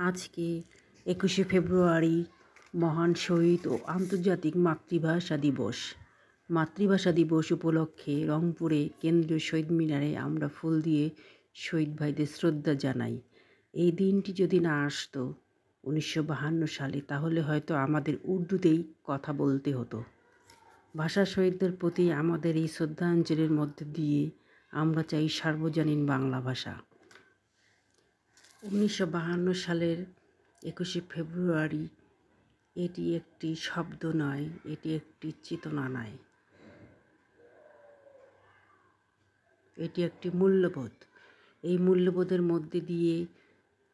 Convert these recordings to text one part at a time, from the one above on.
আজকে 21শে ফেব্রুয়ারি মহান শহীদ ও আন্তর্জাতিক মাতৃভাষা দিবস। মাতৃভাষা দিবস উপলক্ষে রংপুরে কেন্দ্রীয় শহীদ মিনারে আমরা ফুল দিয়ে শহীদ ভাইদের শ্রদ্ধা জানাই। এই দিনটি যদি না আসতো 1952 সালে, তাহলে হয়তো আমাদের উর্দুতেই কথা বলতে হতো। ভাষা শহীদদের প্রতি আমাদের এই শ্রদ্ধাঞ্জলির মধ্যে দিয়ে আমরা চাই সার্বজনীন বাংলা ভাষা। 1952 সালের 21শে ফেব্রুয়ারি এটি একটি শব্দ নয়, এটি একটি চেতনা নয়, এটি একটি মূল্যবোধ। এই মূল্যবোধের মধ্যে দিয়ে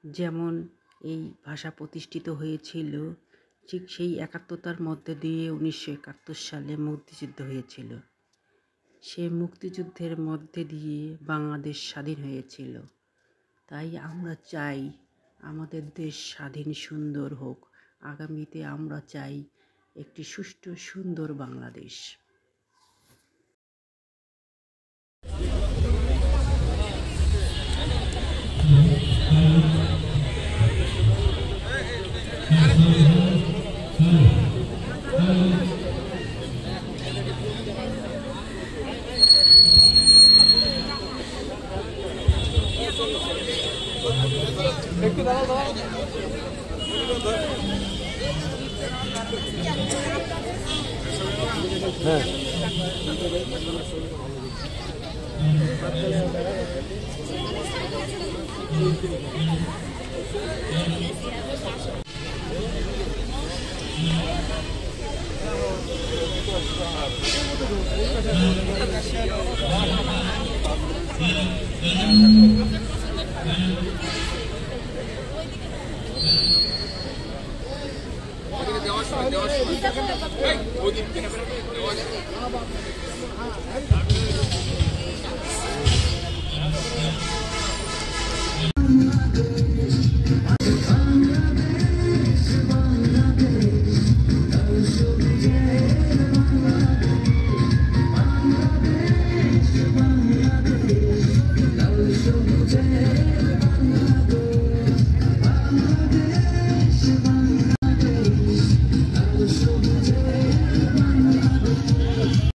যেমন এই ভাষা প্রতিষ্ঠিত হয়েছিল, ঠিক সেই একাত্মতার মধ্যে দিয়ে 1971 সালে মুক্তিযুদ্ধ হয়েছিল। সেই মুক্তিযুদ্ধের মধ্যে দিয়ে বাংলাদেশ স্বাধীন হয়েছিল। তাই আমরা চাই আমাদের দেশ স্বাধীন সুন্দর হোক। আগামীতে আমরা চাই একটি সুষ্ঠু সুন্দর বাংলাদেশ। একটু দাঁড়াও হ্যাঁ